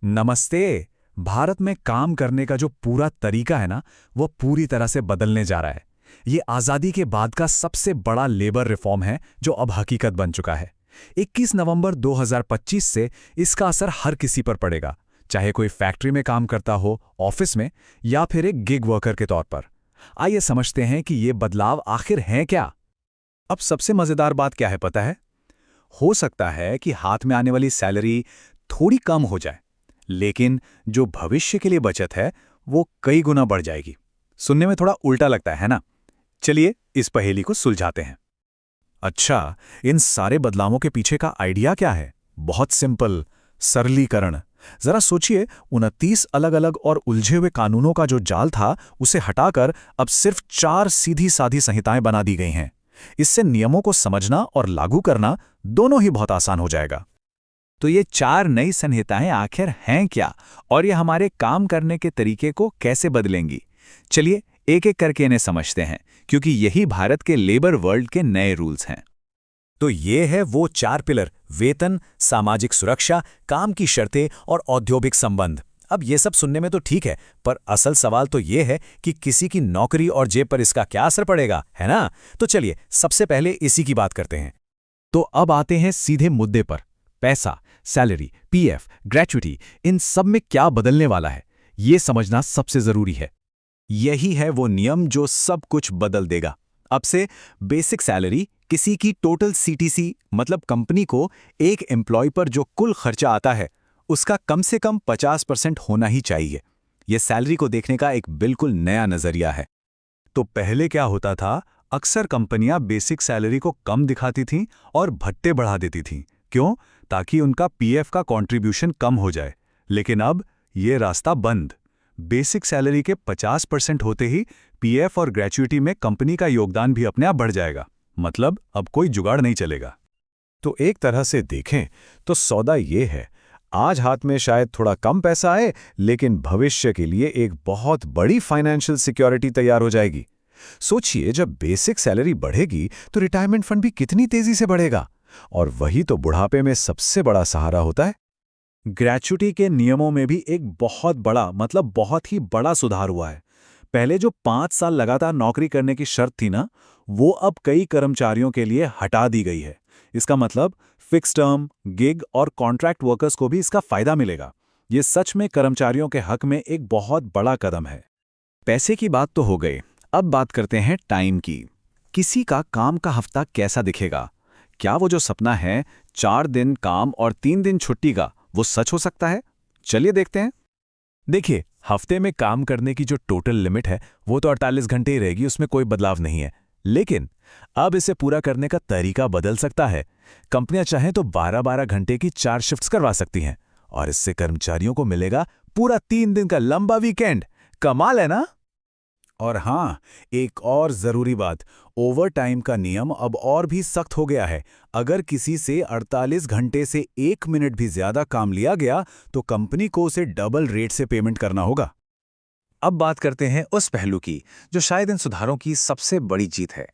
नमस्ते। भारत में काम करने का जो पूरा तरीका है ना, वो पूरी तरह से बदलने जा रहा है। ये आज़ादी के बाद का सबसे बड़ा लेबर रिफॉर्म है जो अब हकीकत बन चुका है। 21 नवंबर 2025 से इसका असर हर किसी पर पड़ेगा, चाहे कोई फैक्ट्री में काम करता हो, ऑफिस में, या फिर एक गिग वर्कर के तौर पर। आइए समझते हैं कि ये बदलाव आखिर हैं क्या। अब सबसे मज़ेदार बात क्या है पता है? हो सकता है कि हाथ में आने वाली सैलरी थोड़ी कम हो जाए, लेकिन जो भविष्य के लिए बचत है वो कई गुना बढ़ जाएगी। सुनने में थोड़ा उल्टा लगता है ना? चलिए इस पहेली को सुलझाते हैं। अच्छा, इन सारे बदलावों के पीछे का आइडिया क्या है? बहुत सिंपल, सरलीकरण। जरा सोचिए, 29 अलग अलग और उलझे हुए कानूनों का जो जाल था उसे हटाकर अब सिर्फ 4 सीधी साधी संहिताएं बना दी गई हैं। इससे नियमों को समझना और लागू करना दोनों ही बहुत आसान हो जाएगा। तो ये 4 नई संहिताएं आखिर हैं क्या, और ये हमारे काम करने के तरीके को कैसे बदलेंगी? चलिए एक एक करके इन्हें समझते हैं, क्योंकि यही भारत के लेबर वर्ल्ड के नए रूल्स हैं। तो ये है वो 4 पिलर: वेतन, सामाजिक सुरक्षा, काम की शर्तें और औद्योगिक संबंध। अब ये सब सुनने में तो ठीक है, पर असल सवाल तो ये है कि किसी की नौकरी और जेब पर इसका क्या असर पड़ेगा, है ना? तो चलिए सबसे पहले इसी की बात करते हैं। तो अब आते हैं सीधे मुद्दे पर। पैसा, सैलरी, पीएफ, ग्रेच्युटी, इन सब में क्या बदलने वाला है, ये समझना सबसे जरूरी है। यही है वो नियम जो सब कुछ बदल देगा। अब से बेसिक सैलरी, किसी की टोटल सीटीसी मतलब कंपनी को एक एम्प्लॉय पर जो कुल खर्चा आता है उसका कम से कम 50% होना ही चाहिए। यह सैलरी को देखने का एक बिल्कुल नया नजरिया है। तो पहले क्या होता था, अक्सर कंपनियां बेसिक सैलरी को कम दिखाती थीं और भत्ते बढ़ा देती थीं। क्यों? ताकि उनका पीएफ का कंट्रीब्यूशन कम हो जाए। लेकिन अब ये रास्ता बंद। बेसिक सैलरी के 50% होते ही पीएफ और ग्रेच्युटी में कंपनी का योगदान भी अपने आप बढ़ जाएगा। मतलब अब कोई जुगाड़ नहीं चलेगा। तो एक तरह से देखें तो सौदा ये है, आज हाथ में शायद थोड़ा कम पैसा आए, लेकिन भविष्य के लिए एक बहुत बड़ी फाइनेंशियल सिक्योरिटी तैयार हो जाएगी। सोचिए, जब बेसिक सैलरी बढ़ेगी तो रिटायरमेंट फंड भी कितनी तेजी से बढ़ेगा, और वही तो बुढ़ापे में सबसे बड़ा सहारा होता है। ग्रेच्युटी के नियमों में भी एक बहुत बड़ा, मतलब बहुत ही बड़ा सुधार हुआ है। पहले जो 5 साल लगातार नौकरी करने की शर्त थी ना, वो अब कई कर्मचारियों के लिए हटा दी गई है। इसका मतलब फिक्स टर्म, गिग और कॉन्ट्रैक्ट वर्कर्स को भी इसका फायदा मिलेगा। ये सच में कर्मचारियों के हक में एक बहुत बड़ा कदम है। पैसे की बात तो हो गई, अब बात करते हैं टाइम की। किसी का काम का हफ्ता कैसा दिखेगा? क्या वो जो सपना है 4 दिन काम और 3 दिन छुट्टी का, वो सच हो सकता है? चलिए देखते हैं। देखिए, हफ्ते में काम करने की जो टोटल लिमिट है वो तो 48 घंटे ही रहेगी, उसमें कोई बदलाव नहीं है। लेकिन अब इसे पूरा करने का तरीका बदल सकता है। कंपनियां चाहें तो 12-12 घंटे की 4 शिफ्ट्स करवा सकती हैं, और इससे कर्मचारियों को मिलेगा पूरा 3 दिन का लंबा वीकेंड। कमाल है ना? और हाँ, एक और जरूरी बात, ओवर टाइम का नियम अब और भी सख्त हो गया है। अगर किसी से 48 घंटे से 1 मिनट भी ज्यादा काम लिया गया तो कंपनी को उसे डबल रेट से पेमेंट करना होगा। अब बात करते हैं उस पहलू की जो शायद इन सुधारों की सबसे बड़ी जीत है।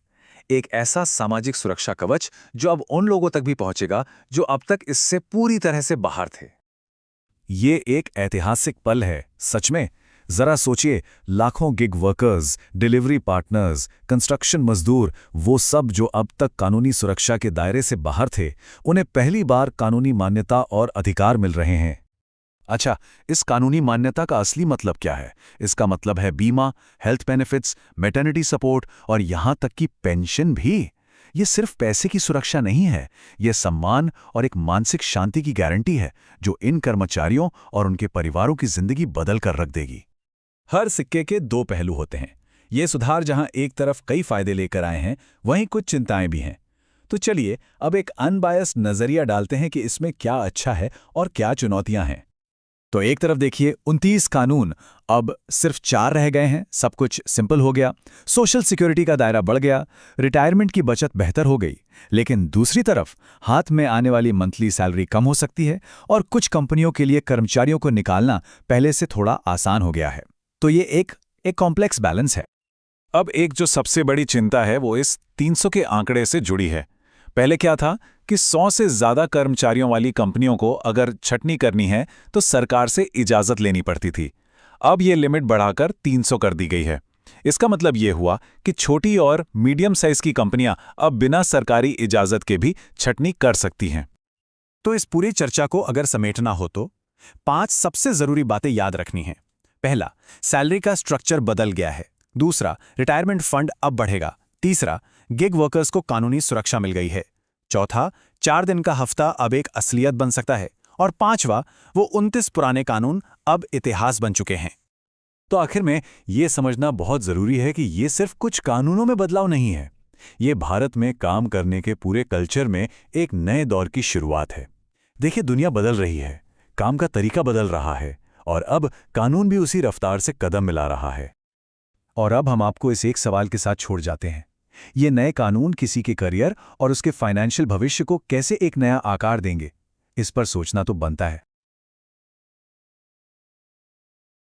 एक ऐसा सामाजिक सुरक्षा कवच जो अब उन लोगों तक भी पहुंचेगा जो अब तक इससे पूरी तरह से बाहर थे। ये एक ऐतिहासिक पल है, सच में। जरा सोचिए, लाखों gig workers, delivery partners, construction मजदूर, वो सब जो अब तक कानूनी सुरक्षा के दायरे से बाहर थे, उन्हें पहली बार कानूनी मान्यता और अधिकार मिल रहे हैं। अच्छा, इस कानूनी मान्यता का असली मतलब क्या है? इसका मतलब है बीमा, हेल्थ बेनिफिट्स, मैटरनिटी सपोर्ट और यहां तक कि पेंशन भी। ये सिर्फ पैसे की सुरक्षा नहीं है, ये सम्मान और एक मानसिक शांति की गारंटी है जो इन कर्मचारियों और उनके परिवारों की जिंदगी बदल कर रख देगी। हर सिक्के के 2 पहलू होते हैं। ये सुधार जहां एक तरफ कई फायदे लेकर आए हैं, वहीं कुछ चिंताएं भी हैं। तो चलिए अब एक अनबायस्ड नजरिया डालते हैं कि इसमें क्या अच्छा है और क्या चुनौतियां हैं। तो एक तरफ देखिए, 29 कानून अब सिर्फ 4 रह गए हैं, सब कुछ सिंपल हो गया, सोशल सिक्योरिटी का दायरा बढ़ गया, रिटायरमेंट की बचत बेहतर हो गई। लेकिन दूसरी तरफ हाथ में आने वाली मंथली सैलरी कम हो सकती है, और कुछ कंपनियों के लिए कर्मचारियों को निकालना पहले से थोड़ा आसान हो गया है। तो ये एक कॉम्प्लेक्स बैलेंस है। अब एक जो सबसे बड़ी चिंता है वो इस 300 के आंकड़े से जुड़ी है। पहले क्या था कि 100 से ज़्यादा कर्मचारियों वाली कंपनियों को अगर छटनी करनी है तो सरकार से इजाज़त लेनी पड़ती थी। अब ये लिमिट बढ़ाकर 300 कर दी गई है। इसका मतलब ये हुआ कि छोटी और मीडियम साइज की कंपनियां अब बिना सरकारी इजाज़त के भी छटनी कर सकती हैं। तो इस पूरी चर्चा को अगर समेटना हो तो 5 सबसे जरूरी बातें याद रखनी हैं। पहला, सैलरी का स्ट्रक्चर बदल गया है। दूसरा, रिटायरमेंट फंड अब बढ़ेगा। तीसरा, गिग वर्कर्स को कानूनी सुरक्षा मिल गई है। चौथा, 4 दिन का हफ्ता अब एक असलियत बन सकता है। और पांचवा, वो 29 पुराने कानून अब इतिहास बन चुके हैं। तो आखिर में ये समझना बहुत जरूरी है कि ये सिर्फ कुछ कानूनों में बदलाव नहीं है। ये भारत में काम करने के पूरे कल्चर में एक नए दौर की शुरुआत है। देखिए, दुनिया बदल रही है, काम का तरीका बदल रहा है और अब कानून भी उसी रफ्तार से कदम मिला रहा है। और अब हम आपको इस एक सवाल के साथ छोड़ जाते हैं। ये नए कानून किसी के करियर और उसके फाइनेंशियल भविष्य को कैसे एक नया आकार देंगे, इस पर सोचना तो बनता है।